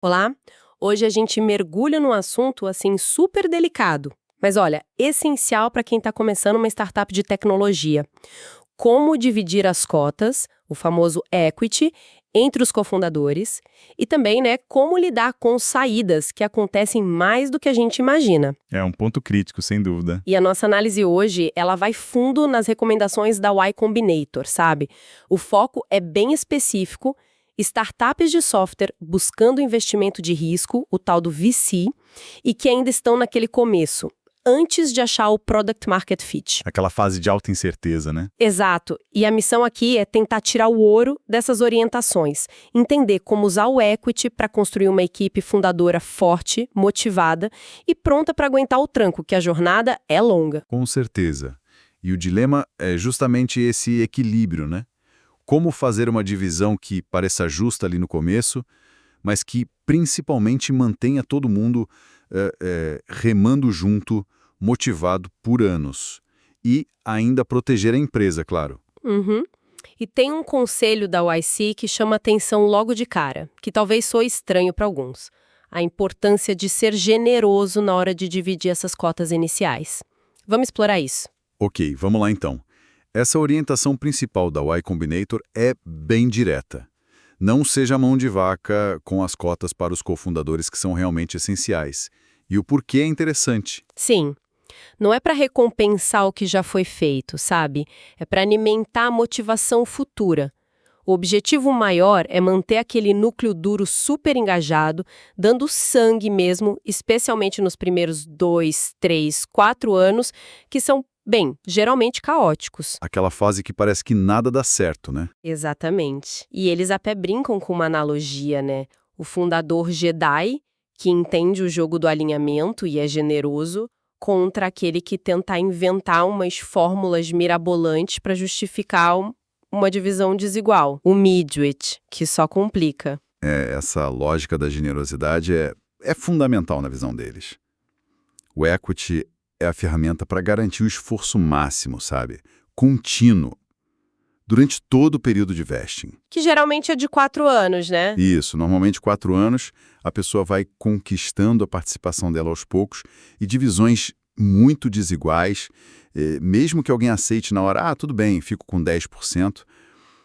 Olá, hoje a gente mergulha num assunto assim super delicado, mas olha, essencial para quem está começando uma startup de tecnologia. Como dividir as cotas, o famoso equity, entre os cofundadores e também, né, como lidar com saídas que acontecem mais do que a gente imagina. É um ponto crítico, sem dúvida. E a nossa análise hoje, ela vai fundo nas recomendações da Y Combinator, sabe? O foco é bem específico, startups de software buscando investimento de risco, o tal do VC, e que ainda estão naquele começo, antes de achar o Product Market Fit. Aquela fase de alta incerteza, né? Exato. E a missão aqui é tentar tirar o ouro dessas orientações, entender como usar o equity para construir uma equipe fundadora forte, motivada e pronta para aguentar o tranco, que a jornada é longa. Com certeza. E o dilema é justamente esse equilíbrio, né? Como fazer uma divisão que pareça justa ali no começo, mas que principalmente mantenha todo mundo remando junto, motivado por anos. E ainda proteger a empresa, claro. Uhum. E tem um conselho da YC que chama atenção logo de cara, que talvez soe estranho para alguns. A importância de ser generoso na hora de dividir essas cotas iniciais. Vamos explorar isso. Ok, vamos lá então. Essa orientação principal da Y Combinator é bem direta. Não seja mão de vaca com as cotas para os cofundadores que são realmente essenciais. E o porquê é interessante. Sim, não é para recompensar o que já foi feito, sabe? É para alimentar a motivação futura. O objetivo maior é manter aquele núcleo duro super engajado, dando sangue mesmo, especialmente nos primeiros 2, 3, 4 anos, que são, bem, geralmente caóticos. Aquela fase que parece que nada dá certo, né? Exatamente. E eles até brincam com uma analogia, né? O fundador Jedi, que entende o jogo do alinhamento e é generoso, contra aquele que tenta inventar umas fórmulas mirabolantes para justificar uma divisão desigual. O midwit, que só complica. Essa lógica da generosidade é fundamental na visão deles. O equity é a ferramenta para garantir o esforço máximo, sabe? Contínuo. Durante todo o período de vesting. Que geralmente é de 4 anos, né? Isso, normalmente 4 anos, a pessoa vai conquistando a participação dela aos poucos e divisões muito desiguais, mesmo que alguém aceite na hora, tudo bem, fico com 10%,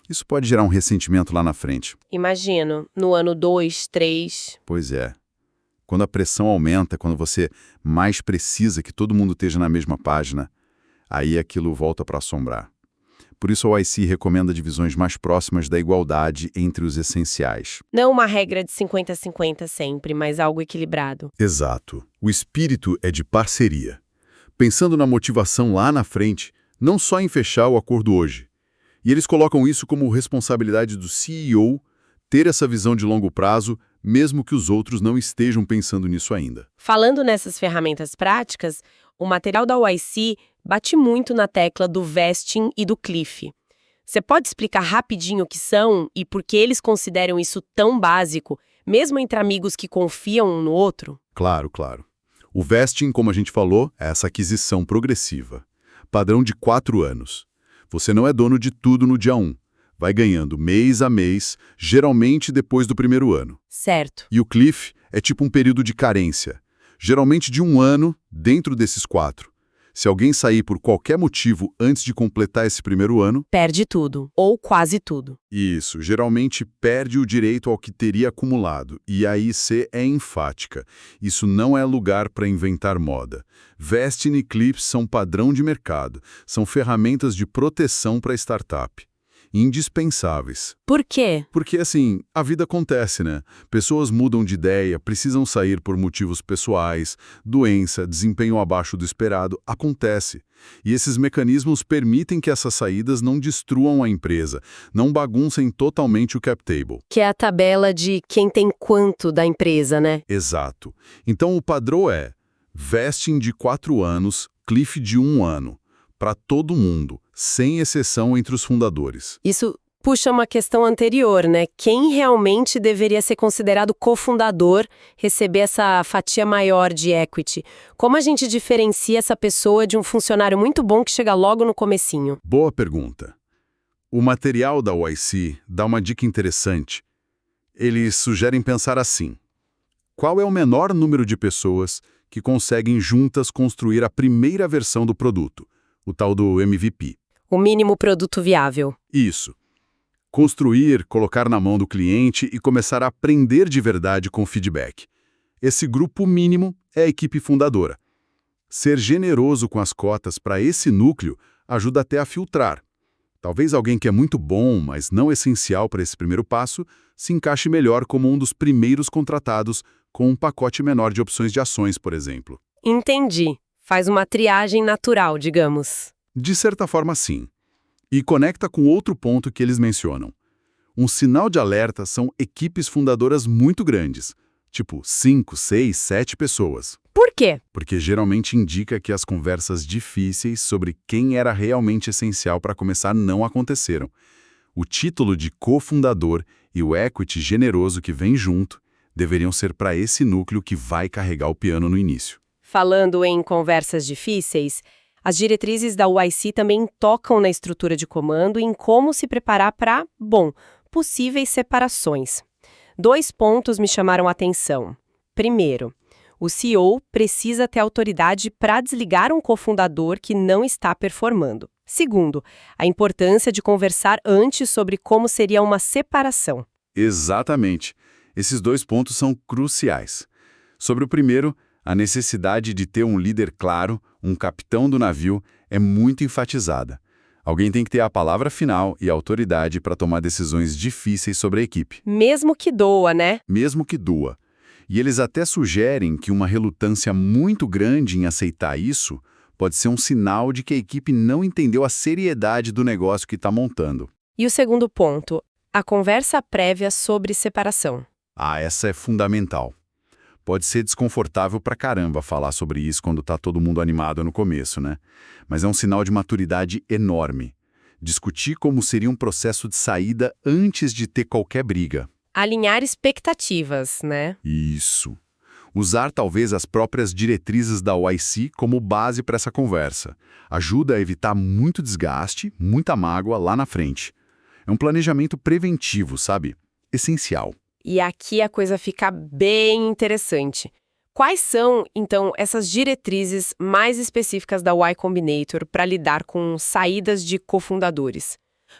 isso pode gerar um ressentimento lá na frente. Imagino, no ano 2, 3. Pois é. Quando a pressão aumenta, quando você mais precisa que todo mundo esteja na mesma página, aí aquilo volta para assombrar. Por isso a YC recomenda divisões mais próximas da igualdade entre os essenciais. Não uma regra de 50-50 sempre, mas algo equilibrado. Exato. O espírito é de parceria. Pensando na motivação lá na frente, não só em fechar o acordo hoje. E eles colocam isso como responsabilidade do CEO ter essa visão de longo prazo, mesmo que os outros não estejam pensando nisso ainda. Falando nessas ferramentas práticas, o material da YC bate muito na tecla do vesting e do cliff. Você pode explicar rapidinho o que são e por que eles consideram isso tão básico, mesmo entre amigos que confiam um no outro? Claro, claro. O vesting, como a gente falou, é essa aquisição progressiva. Padrão de 4 anos. Você não é dono de tudo no dia 1. Vai ganhando mês a mês, geralmente depois do primeiro ano. Certo. E o cliff é tipo um período de carência, geralmente de 1 ano dentro desses 4. Se alguém sair por qualquer motivo antes de completar esse primeiro ano... Perde tudo, ou quase tudo. Isso, geralmente perde o direito ao que teria acumulado. E a IC é enfática. Isso não é lugar para inventar moda. Vesting e cliffs são padrão de mercado. São ferramentas de proteção para startup. Indispensáveis. Por quê? Porque, assim, a vida acontece, né? Pessoas mudam de ideia, precisam sair por motivos pessoais, doença, desempenho abaixo do esperado, acontece. E esses mecanismos permitem que essas saídas não destruam a empresa, não baguncem totalmente o cap table. Que é a tabela de quem tem quanto da empresa, né? Exato. Então o padrão é vesting de 4 anos, cliff de 1 ano. Para todo mundo, sem exceção entre os fundadores. Isso puxa uma questão anterior, né? Quem realmente deveria ser considerado cofundador, receber essa fatia maior de equity? Como a gente diferencia essa pessoa de um funcionário muito bom que chega logo no comecinho? Boa pergunta. O material da YC dá uma dica interessante. Eles sugerem pensar assim. Qual é o menor número de pessoas que conseguem juntas construir a primeira versão do produto, o tal do MVP? O mínimo produto viável. Isso. Construir, colocar na mão do cliente e começar a aprender de verdade com feedback. Esse grupo mínimo é a equipe fundadora. Ser generoso com as cotas para esse núcleo ajuda até a filtrar. Talvez alguém que é muito bom, mas não essencial para esse primeiro passo, se encaixe melhor como um dos primeiros contratados com um pacote menor de opções de ações, por exemplo. Entendi. Faz uma triagem natural, digamos. De certa forma, sim. E conecta com outro ponto que eles mencionam. Um sinal de alerta são equipes fundadoras muito grandes, tipo 5, 6, 7 pessoas. Por quê? Porque geralmente indica que as conversas difíceis sobre quem era realmente essencial para começar não aconteceram. O título de cofundador e o equity generoso que vem junto deveriam ser para esse núcleo que vai carregar o piano no início. Falando em conversas difíceis, as diretrizes da YC também tocam na estrutura de comando e em como se preparar para, possíveis separações. 2 pontos me chamaram a atenção. Primeiro, o CEO precisa ter autoridade para desligar um cofundador que não está performando. Segundo, a importância de conversar antes sobre como seria uma separação. Exatamente. Esses 2 pontos são cruciais. Sobre o primeiro, a necessidade de ter um líder claro, um capitão do navio, é muito enfatizada. Alguém tem que ter a palavra final e a autoridade para tomar decisões difíceis sobre a equipe. Mesmo que doa, né? Mesmo que doa. E eles até sugerem que uma relutância muito grande em aceitar isso pode ser um sinal de que a equipe não entendeu a seriedade do negócio que está montando. E o segundo ponto, a conversa prévia sobre separação. Essa é fundamental. Pode ser desconfortável pra caramba falar sobre isso quando tá todo mundo animado no começo, né? Mas é um sinal de maturidade enorme. Discutir como seria um processo de saída antes de ter qualquer briga. Alinhar expectativas, né? Isso. Usar talvez as próprias diretrizes da YC como base para essa conversa. Ajuda a evitar muito desgaste, muita mágoa lá na frente. É um planejamento preventivo, sabe? Essencial. E aqui a coisa fica bem interessante. Quais são, então, essas diretrizes mais específicas da Y Combinator para lidar com saídas de cofundadores?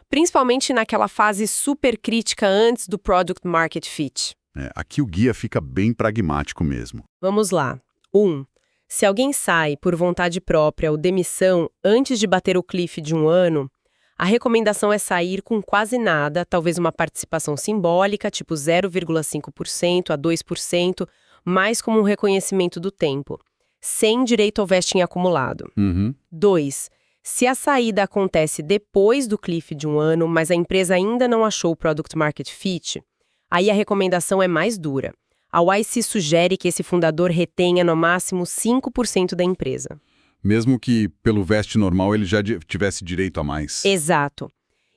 Principalmente naquela fase super crítica antes do Product Market Fit. Aqui o guia fica bem pragmático mesmo. Vamos lá. 1. Se alguém sai por vontade própria ou demissão antes de bater o cliff de 1 ano, a recomendação é sair com quase nada, talvez uma participação simbólica, tipo 0,5% a 2%, mais como um reconhecimento do tempo, sem direito ao vesting acumulado. 2. Se a saída acontece depois do cliff de 1 ano, mas a empresa ainda não achou o Product Market Fit, aí a recomendação é mais dura. A YC sugere que esse fundador retenha no máximo 5% da empresa. Mesmo que, pelo veste normal, ele já tivesse direito a mais. Exato.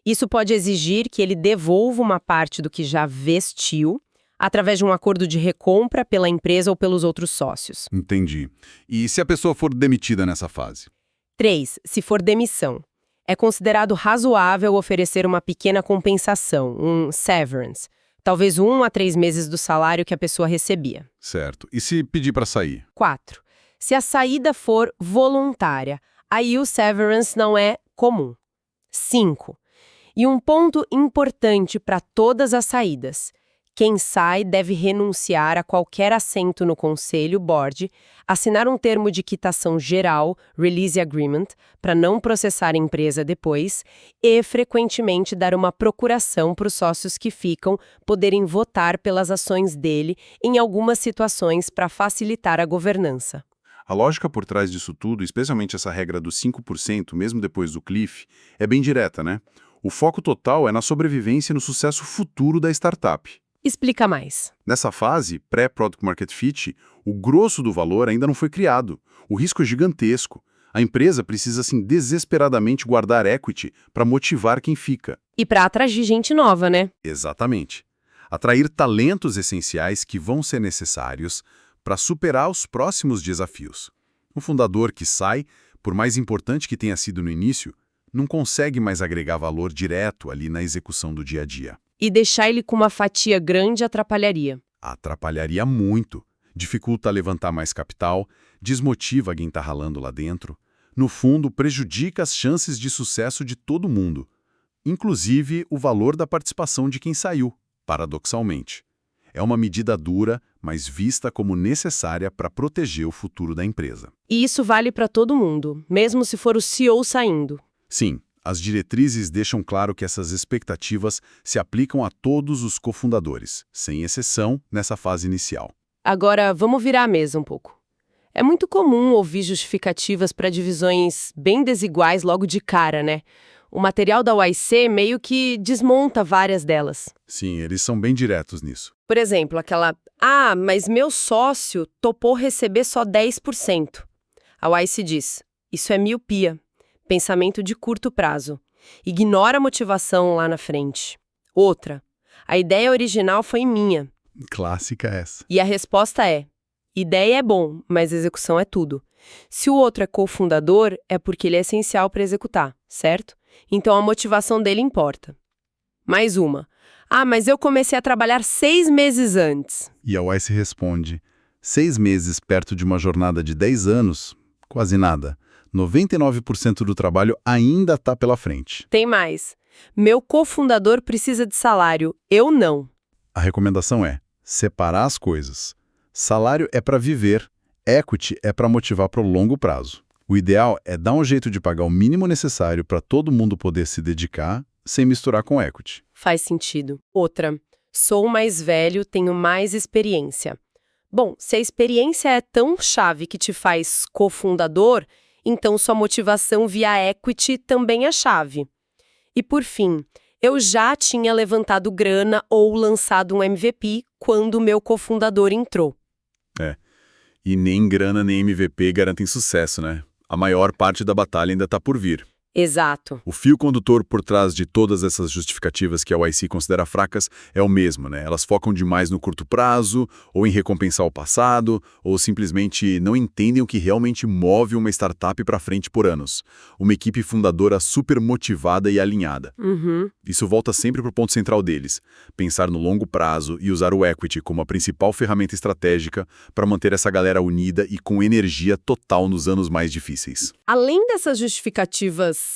Isso pode exigir que ele devolva uma parte do que já vestiu, através de um acordo de recompra pela empresa ou pelos outros sócios. Entendi. E se a pessoa for demitida nessa fase? 3. Se for demissão. É considerado razoável oferecer uma pequena compensação, um severance, talvez 1 a 3 meses do salário que a pessoa recebia. Certo. E se pedir para sair? 4. Se a saída for voluntária, aí o severance não é comum. 5. E um ponto importante para todas as saídas. Quem sai deve renunciar a qualquer assento no conselho, board, assinar um termo de quitação geral, release agreement, para não processar a empresa depois, e frequentemente dar uma procuração para os sócios que ficam poderem votar pelas ações dele em algumas situações para facilitar a governança. A lógica por trás disso tudo, especialmente essa regra dos 5%, mesmo depois do cliff, é bem direta, né? O foco total é na sobrevivência e no sucesso futuro da startup. Explica mais. Nessa fase, pré-Product Market Fit, o grosso do valor ainda não foi criado. O risco é gigantesco. A empresa precisa, assim, desesperadamente guardar equity para motivar quem fica. E para atrair gente nova, né? Exatamente. Atrair talentos essenciais que vão ser necessários para superar os próximos desafios. Um fundador que sai, por mais importante que tenha sido no início, não consegue mais agregar valor direto ali na execução do dia a dia. E deixar ele com uma fatia grande atrapalharia. Atrapalharia muito. Dificulta levantar mais capital, desmotiva quem está ralando lá dentro. No fundo, prejudica as chances de sucesso de todo mundo, inclusive o valor da participação de quem saiu, paradoxalmente. É uma medida dura, mas vista como necessária para proteger o futuro da empresa. E isso vale para todo mundo, mesmo se for o CEO saindo. Sim, as diretrizes deixam claro que essas expectativas se aplicam a todos os cofundadores, sem exceção nessa fase inicial. Agora, vamos virar a mesa um pouco. É muito comum ouvir justificativas para divisões bem desiguais logo de cara, né? O material da YC meio que desmonta várias delas. Sim, eles são bem diretos nisso. Por exemplo, aquela, mas meu sócio topou receber só 10%. A YC diz, isso é miopia, pensamento de curto prazo. Ignora a motivação lá na frente. Outra, a ideia original foi minha. Clássica essa. E a resposta é, ideia é bom, mas execução é tudo. Se o outro é cofundador, é porque ele é essencial para executar, certo? Então a motivação dele importa. Mais uma. Mas eu comecei a trabalhar 6 meses antes. E a YC responde, 6 meses perto de uma jornada de 10 anos? Quase nada. 99% do trabalho ainda está pela frente. Tem mais. Meu cofundador precisa de salário, eu não. A recomendação é separar as coisas. Salário é para viver, equity é para motivar para o longo prazo. O ideal é dar um jeito de pagar o mínimo necessário para todo mundo poder se dedicar, sem misturar com equity. Faz sentido. Outra, sou mais velho, tenho mais experiência. Bom, se a experiência é tão chave que te faz cofundador, então sua motivação via equity também é chave. E por fim, eu já tinha levantado grana ou lançado um MVP quando o meu cofundador entrou. E nem grana nem MVP garantem sucesso, né? A maior parte da batalha ainda está por vir. Exato. O fio condutor por trás de todas essas justificativas que a YC considera fracas é o mesmo, né? Elas focam demais no curto prazo, ou em recompensar o passado, ou simplesmente não entendem o que realmente move uma startup para frente por anos. Uma equipe fundadora super motivada e alinhada. Isso volta sempre para o ponto central deles, pensar no longo prazo e usar o equity como a principal ferramenta estratégica para manter essa galera unida e com energia total nos anos mais difíceis. Além dessas justificativas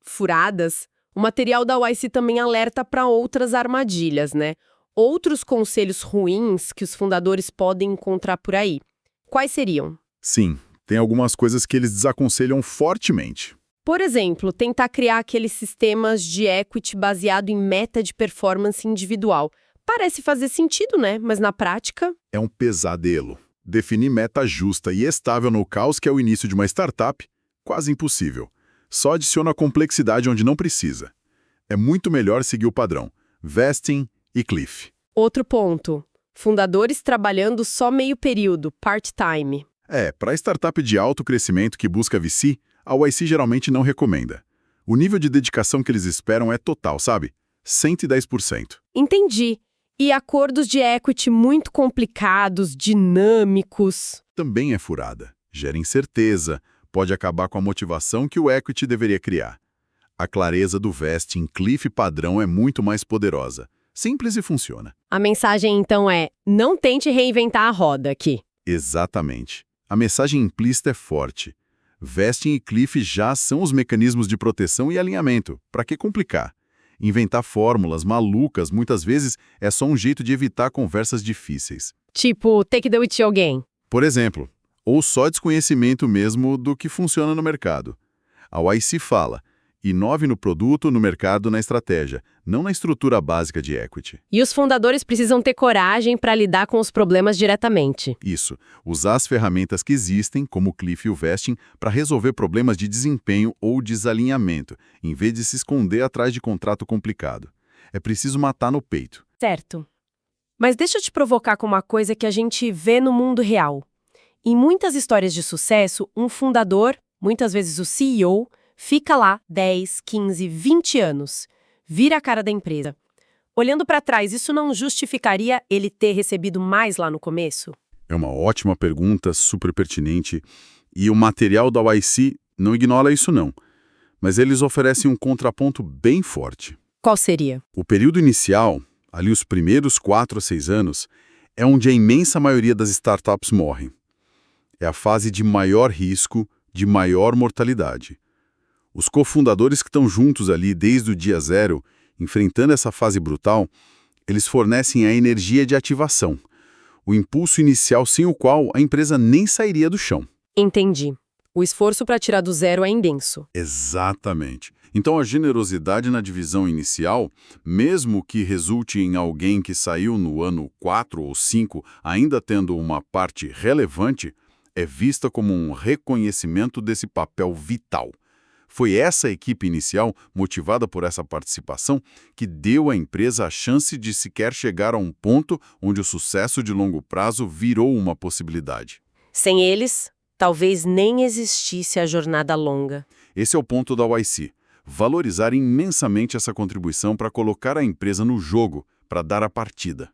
furadas, o material da YC também alerta para outras armadilhas, né? Outros conselhos ruins que os fundadores podem encontrar por aí. Quais seriam? Sim, tem algumas coisas que eles desaconselham fortemente. Por exemplo, tentar criar aqueles sistemas de equity baseado em meta de performance individual. Parece fazer sentido, né? Mas na prática... É um pesadelo. Definir meta justa e estável no caos que é o início de uma startup, quase impossível. Só adiciona complexidade onde não precisa. É muito melhor seguir o padrão, vesting e cliff. Outro ponto. Fundadores trabalhando só meio período, part-time. Para startup de alto crescimento que busca VC, a YC geralmente não recomenda. O nível de dedicação que eles esperam é total, sabe? 110%. Entendi. E acordos de equity muito complicados, dinâmicos. Também é furada. Gera incerteza, pode acabar com a motivação que o equity deveria criar. A clareza do vesting cliff padrão é muito mais poderosa. Simples e funciona. A mensagem, então, é: não tente reinventar a roda aqui. Exatamente. A mensagem implícita é forte. Vesting e cliff já são os mecanismos de proteção e alinhamento. Para que complicar? Inventar fórmulas malucas, muitas vezes, é só um jeito de evitar conversas difíceis. Tipo, take the with you again. Por exemplo, ou só desconhecimento mesmo do que funciona no mercado. A YC fala, inove no produto, no mercado, na estratégia, não na estrutura básica de equity. E os fundadores precisam ter coragem para lidar com os problemas diretamente. Isso, usar as ferramentas que existem, como o cliff e o vesting, para resolver problemas de desempenho ou desalinhamento, em vez de se esconder atrás de contrato complicado. É preciso matar no peito. Certo. Mas deixa eu te provocar com uma coisa que a gente vê no mundo real. Em muitas histórias de sucesso, um fundador, muitas vezes o CEO, fica lá 10, 15, 20 anos. Vira a cara da empresa. Olhando para trás, isso não justificaria ele ter recebido mais lá no começo? É uma ótima pergunta, super pertinente. E o material da YC não ignora isso não. Mas eles oferecem um contraponto bem forte. Qual seria? O período inicial, ali os primeiros 4 a 6 anos, É onde a imensa maioria das startups morrem. É a fase de maior risco, de maior mortalidade. Os cofundadores que estão juntos ali desde o dia zero, enfrentando essa fase brutal, eles fornecem a energia de ativação, o impulso inicial sem o qual a empresa nem sairia do chão. Entendi. O esforço para tirar do zero é imenso. Exatamente. Então a generosidade na divisão inicial, mesmo que resulte em alguém que saiu no ano 4 ou 5 ainda tendo uma parte relevante, é vista como um reconhecimento desse papel vital. Foi essa equipe inicial, motivada por essa participação, que deu à empresa a chance de sequer chegar a um ponto onde o sucesso de longo prazo virou uma possibilidade. Sem eles, talvez nem existisse a jornada longa. Esse é o ponto da YC. Valorizar imensamente essa contribuição para colocar a empresa no jogo, para dar a partida.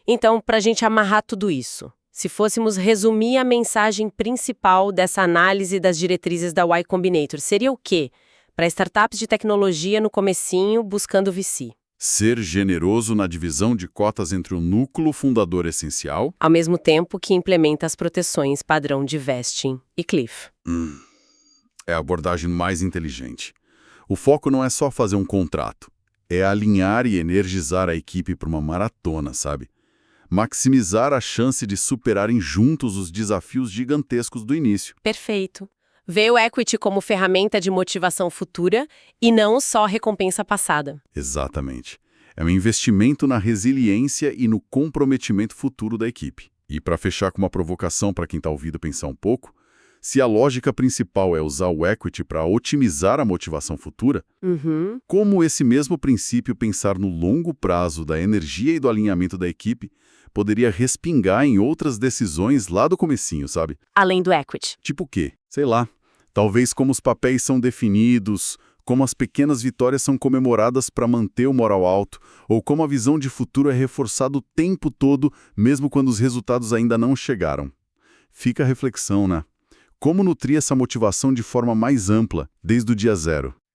Então, para a gente amarrar tudo isso, se fôssemos resumir a mensagem principal dessa análise das diretrizes da Y Combinator, seria o quê? Para startups de tecnologia no comecinho, buscando VC. Ser generoso na divisão de cotas entre o núcleo fundador essencial, Ao mesmo tempo que implementa as proteções padrão de vesting e cliff. é a abordagem mais inteligente. O foco não é só fazer um contrato, é alinhar e energizar a equipe para uma maratona, sabe? Maximizar a chance de superarem juntos os desafios gigantescos do início. Perfeito. Vê o equity como ferramenta de motivação futura e não só recompensa passada. Exatamente. É um investimento na resiliência e no comprometimento futuro da equipe. E para fechar com uma provocação para quem está ouvindo pensar um pouco, se a lógica principal é usar o equity para otimizar a motivação futura, como esse mesmo princípio pensar no longo prazo da energia e do alinhamento da equipe poderia respingar em outras decisões lá do comecinho, sabe? Além do equity. Tipo o quê? Sei lá. Talvez como os papéis são definidos, como as pequenas vitórias são comemoradas para manter o moral alto, ou como a visão de futuro é reforçada o tempo todo, mesmo quando os resultados ainda não chegaram. Fica a reflexão, né? Como nutrir essa motivação de forma mais ampla, desde o dia zero?